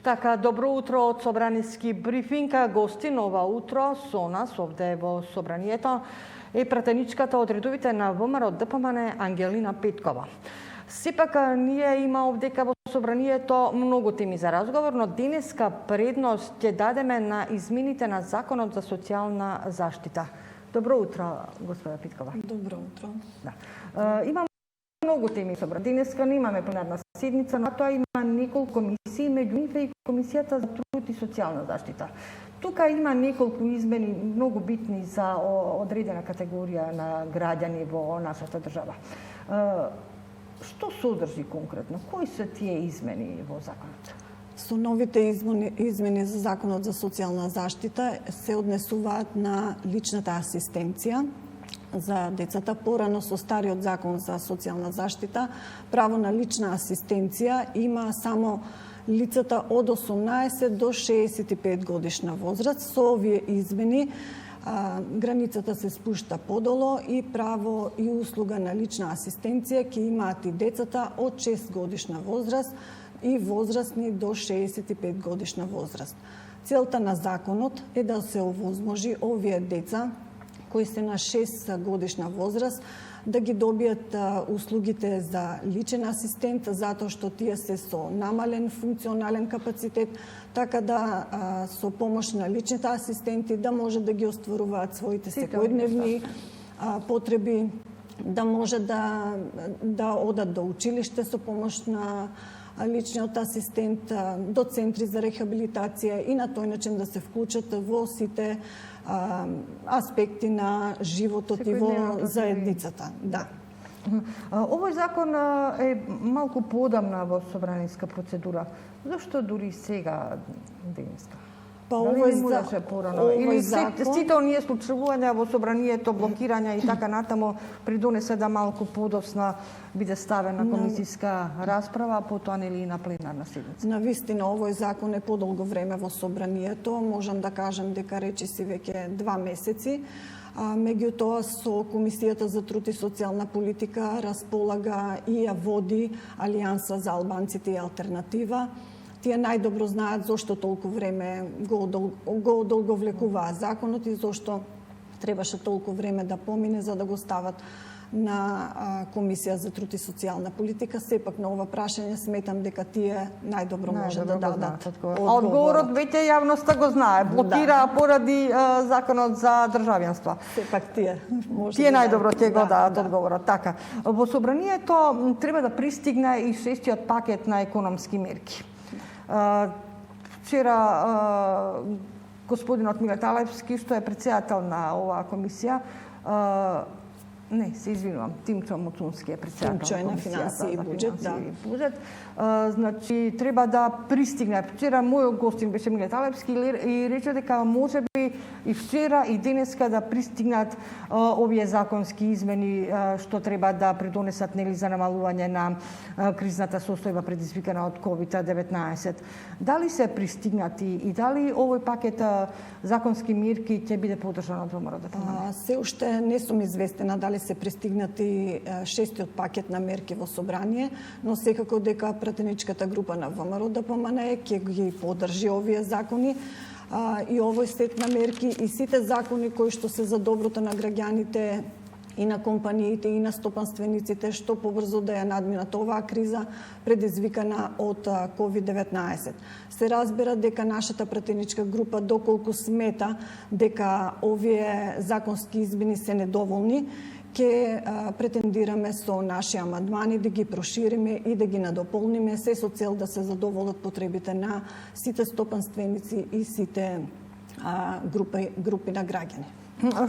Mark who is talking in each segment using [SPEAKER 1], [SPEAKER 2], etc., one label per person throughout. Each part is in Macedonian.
[SPEAKER 1] Така, добро утро од Собраниски брифинг. Гостин ова утро со нас овде во Собранието е пратеничката од редовите на ВМРО ДПМН Ангелина Петкова. Сепак ние има овдека во Собранието многу теми за разговор, но денеска предност ќе дадеме на измените на Законот за социјална заштита. Добро утро, господа Петкова.
[SPEAKER 2] Добро утро.
[SPEAKER 1] Да. Имам многу теми собрани. Денеска немаме пленарна седница, но тоа има неколку комисии, меѓу нив и Комисијата за труд и социјална заштита. Тука има неколку измени многу битни за одредена категорија на граѓани во нашата држава. Што содржи конкретно? Кои се тие измени во законот?
[SPEAKER 2] Со новите измени за Законот за социјална заштита се однесуваат на личната асистенција за децата. Порано со стариот Закон за социјална заштита право на лична асистенција има само лицата од 18 до 65 годишна возраст. Со овие измени границата се спушта подолу и право и услуга на лична асистенција ќе имаат и децата од 6 годишна возраст и возрастни до 65 годишна возраст. Целта на законот е да се овозможи овие деца кои се на 6 годишна возраст да ги добијат услугите за личен асистент, затоа што тие се со намален функционален капацитет, така да со помош на личните асистенти да може да ги остваруваат своите секојдневни потреби, да може да одат до училиште со помош на личниот асистент, до центри за рехабилитација и на тој начин да се вклучат во сите аспекти на животот и во заедницата. Да.
[SPEAKER 1] Овој закон е малку поодамна во собраниска процедура. Зошто дури сега денеска?
[SPEAKER 2] Па
[SPEAKER 1] овој закон сите оние случувања во собранието, блокирања и така натаму придонесе да малку подоцна биде ставена комисиска расправа, потоа нели и на пленарна седница.
[SPEAKER 2] На вистина овој закон е подолго време во собранието, можам да кажам дека речиси веќе 2 месеци. Меѓутоа со Комисијата за труд и социјална политика располага и ја води Алијанса за албанците и алтернатива. Тие најдобро знаат зошто толку време го одолговлекуваа законот и зошто требаше толку време да помине за да го стават на Комисија за труд и социјална политика. Сепак на ова прашање сметам дека тие најдобро може да дадат
[SPEAKER 1] одговорот. Веќе јавноста го знае. Блокираа поради законот за државјанство.
[SPEAKER 2] Сепак тие
[SPEAKER 1] најдобро ќе го дадат одговорот. Така. Во собранието треба да пристигне и 6-тиот пакет на економски мерки. Вчера господинот Милет Алевски, што е председател на оваа комисија, не, се извинувам, Тимчо Муцунски е председател
[SPEAKER 2] на финансии и буџет,
[SPEAKER 1] да. Значи, треба да пристигне. Вчера мојот гостин беше Милет Алевски и рече дека можеби и вчера и денеска да пристигнат овие законски измени што треба да придонесат нели за намалување на кризната состојба предизвикана од COVID-19. Дали се пристигнати и дали овој пакет законски мерки ќе биде поддржан од ВМРО ДПМН?
[SPEAKER 2] Се уште не сум известена дали се пристигнати 6-тиот пакет на мерки во собрание, но секако дека пратеничката група на ВМРО ДПМН ќе ги поддржи овие закони и овој сет на мерки и сите закони кои што се за доброто на граѓаните и на компаниите и на стопанствениците што побрзо да ја надминат оваа криза предизвикана од COVID-19. Се разбира дека нашата пратеничка група доколку смета дека овие законски измени се недоволни, ќе претендираме со наши амандмани да ги прошириме и да ги надополниме, се со цел да се задоволат потребите на сите стопанственици и сите групи на граѓани.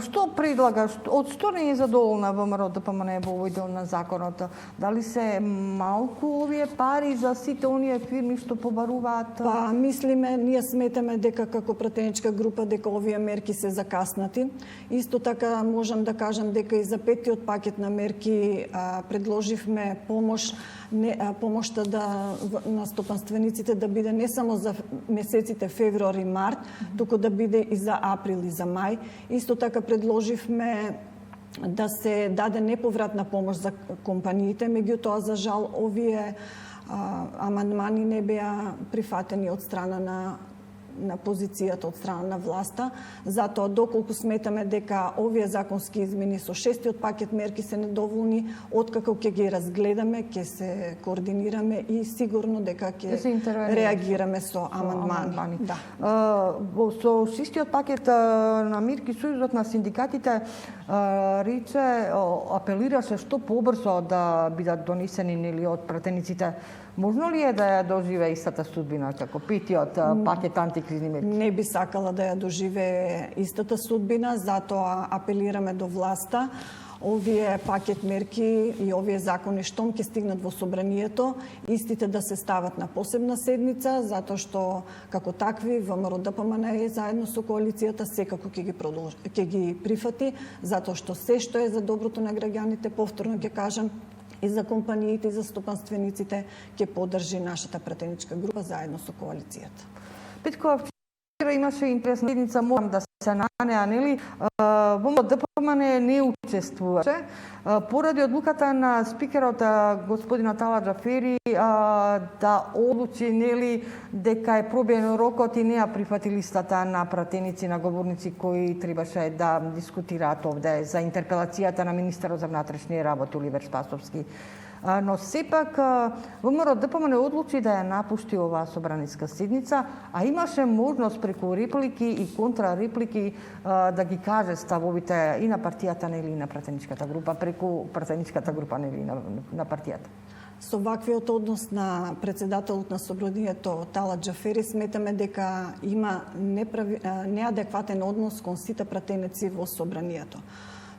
[SPEAKER 1] Што предлага? Од што не е задоволна ВМРО ДПМН во овој дел на законот? Дали се малку овие пари за сите оние фирми што побаруваат?
[SPEAKER 2] Па, мислиме, ние сметаме дека како пратеничка група дека овие мерки се закаснати. Исто така можам да кажам дека и за 5-тиот пакет на мерки предложивме помошта на стопанствениците да биде не само за месеците февруари и март, туку да биде и за април и за мај. Исто така предложивме да се даде неповратна помош за компаниите, меѓутоа за жал овие Амандмани не беа прифатени од страна на позицијата од страна на власта. Затоа, доколку сметаме дека овие законски измени со 6-тиот пакет мерки се недоволни, откако ќе ги разгледаме, ќе се координираме и сигурно дека ќе реагираме со амандмани. Да.
[SPEAKER 1] Со 6-тиот пакет на мерки, Сојузот на синдикатите рече, апелираше што побрзо да бидат донесени од пратениците. Можно ли е да ја доживее истата судбина како 5-тиот пакет антикризни мерки?
[SPEAKER 2] Не би сакала да ја доживее истата судбина, затоа апелираме до власта овие пакет мерки и овие закони штом ќе стигнат во собранието, истите да се стават на посебна седница, затоа што како такви ВМРО-ДПМНЕ заедно со коалицијата секако ќе ги прифати, затоа што се што е за доброто на граѓаните, повторно ќе кажам, и за компаниите и за стопанствениците ќе поддржи нашата пратеничка група заедно со коалицијата.
[SPEAKER 1] Петко, вчера имаше интересна седница, морам да се на неа, нели? ВМРО-ДПМНЕ не учествуваше поради одлуката на спикерот господина Тала Џафери да одлучи, нели, дека е пробиен рокот и не ја прифати листата на пратеници, на говорници кои требаше да дискутираат овде за интерпелацијата на министерот за внатрешни работи Оливер Спасовски. Но сепак ВМРО-ДПМНЕ одлучи да ја напушти оваа собраниска седница, а имаше можност преку реплики и контрареплики да ги каже ставовите и на партијата, нели, и на пратеничката група, преку пратеничката група, нели, на партијата.
[SPEAKER 2] Со ваквиот однос на председателот на собранието Тала Џафери сметаме дека има неадекватен однос кон сите пратеници во собранието.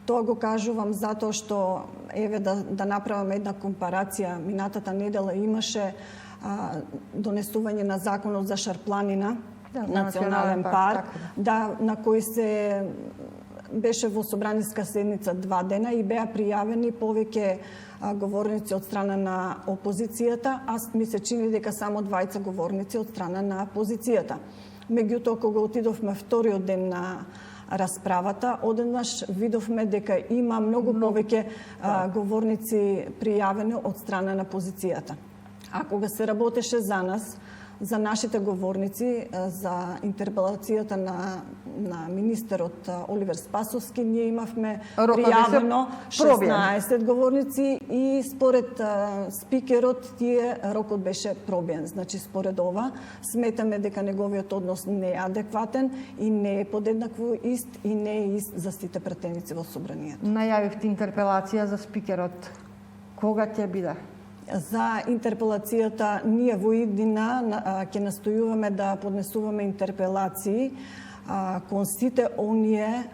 [SPEAKER 2] Тоа го кажувам затоа што, еве да направам една компарација, минатата недела имаше донесување на законот за Шарпланина, национален парк, на кој се беше во собраниска седница 2 дена и беа пријавени повеќе говорници од страна на опозицијата, ми се чини дека само 2 говорници од страна на позицијата. Меѓутоа, кога отидовме вториот ден на расправата, одеднаш видовме дека има многу повеќе говорници пријавени од страна на позицијата. А кога се работеше за нас, за нашите говорници, за интерпелацијата на министерот Оливер Спасовски, ние имавме пријавено 16 говорници и според спикерот тие рокот беше пробиен. Значи, според ова, сметаме дека неговиот однос не е адекватен и не е подеднакво ист и не е ист за сите пратеници во собранието.
[SPEAKER 1] Најавивте интерпелација за спикерот. Кога ќе биде?
[SPEAKER 2] За интерпелацијата ние во иднина ќе настојуваме да поднесуваме интерпелации кон сите оние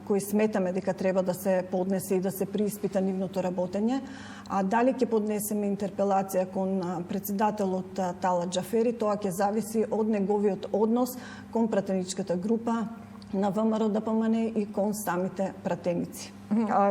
[SPEAKER 2] кои сметаме дека треба да се поднесе и да се прииспита нивното работење. А дали ќе поднесеме интерпелација кон председателот Тала Џафери, тоа ќе зависи од неговиот однос кон пратеничката група на ВМРО-ДПМНЕ и кон самите пратеници.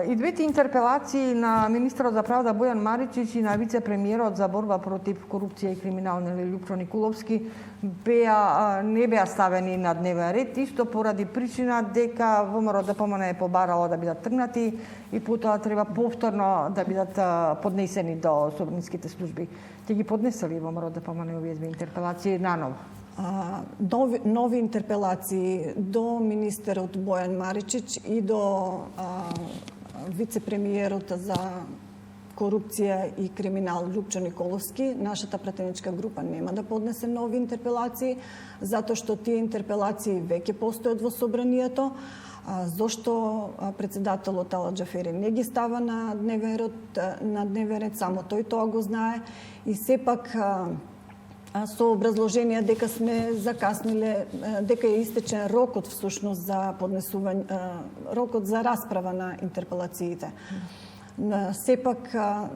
[SPEAKER 1] И двете интерпелации на министерот за правда Бојан Маричич и на вице-премиерот за борба против корупција и криминал Лјупчо Николовски не беа ставени на дневен ред, исто поради причина дека ВМРО-ДПМНЕ е побарало да бидат тргнати и потоа треба повторно да бидат поднесени до собраниските служби. Ќе ги поднесели ВМРО-ДПМНЕ овие две интерпелации наново?
[SPEAKER 2] Нови интерпелации до министерот Бојан Маричич и до вице-премиерот за корупција и криминал Лјупчо Николовски, нашата пратеничка група нема да поднесе нови интерпелации, затоа што тие интерпелации веќе постојат во собранието. Зошто председателот Тала Џафери не ги става на дневен ред, само тој тоа го знае и сепак со образложение дека сме закасниле, дека е истечен рокот всушност за поднесување, рокот за расправа на интерпелациите. Сепак,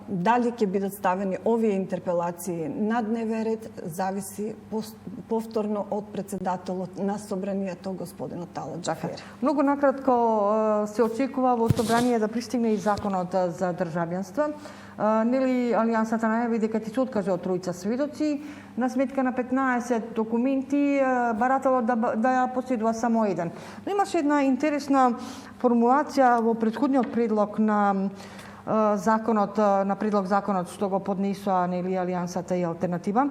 [SPEAKER 2] дали ќе бидат ставени овие интерпелации на дневен ред, зависи повторно од председателот на собранието, господинот Тала Џафери.
[SPEAKER 1] Многу накратко се очекува во собрание да пристигне и законот за државјанство. Нели Алијансата најави дека ќе се откаже од тројца сведоци, на сметка на 15 документи, баратело да ја поседува само еден. Но имаше една интересна формулација во претходниот предлог на законот, на предлог законот што го поднесоа нели Алијансата и Алтернатива,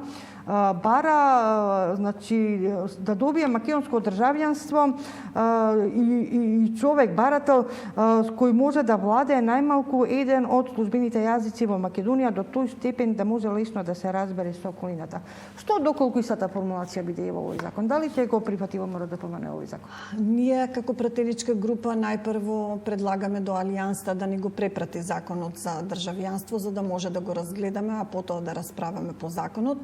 [SPEAKER 1] бара значи да добие македонско државјанство и човек барател кој може да владее најмалку еден од службените јазици во Македонија до тој степен да може лесно да се разбере со околината. Што доколку истата формулација биде во овој закон? Дали ќе го прифати МРДПМН овој закон?
[SPEAKER 2] Ние како пратеничка група најпрво предлагаме до Алијанста да ни го препрати законот за државјанство за да може да го разгледаме, а потоа да расправаме по законот.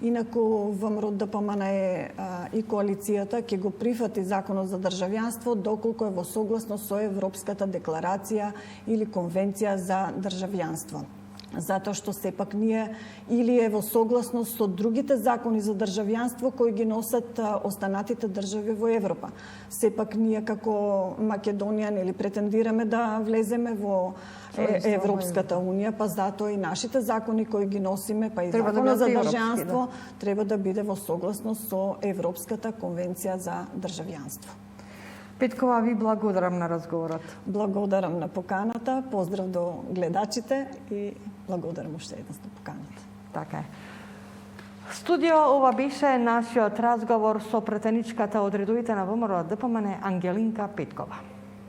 [SPEAKER 2] Инаку ВМРО-ДПМН и коалицијата ќе го прифати законот за државјанство доколку е во согласност со Европската декларација или конвенција за државјанство. Затоа што сепак ние или е во согласност со другите закони за државјанство кои ги носат останатите држави во Европа. Сепак ние како Македонија нели претендираме да влеземе во Европската унија, па затоа и нашите закони кои ги носиме, па и законот за државјанство треба да биде во согласност со Европската конвенција за државјанство.
[SPEAKER 1] Петкова, ви благодарам на разговорот.
[SPEAKER 2] Благодарам на поканата, поздрав до гледачите и благодарам уште еднаш на поканата.
[SPEAKER 1] Така е. Студио, ова беше нашиот разговор со претеничката од редовите на ВМРО-ДПМН Ангелинка Петкова.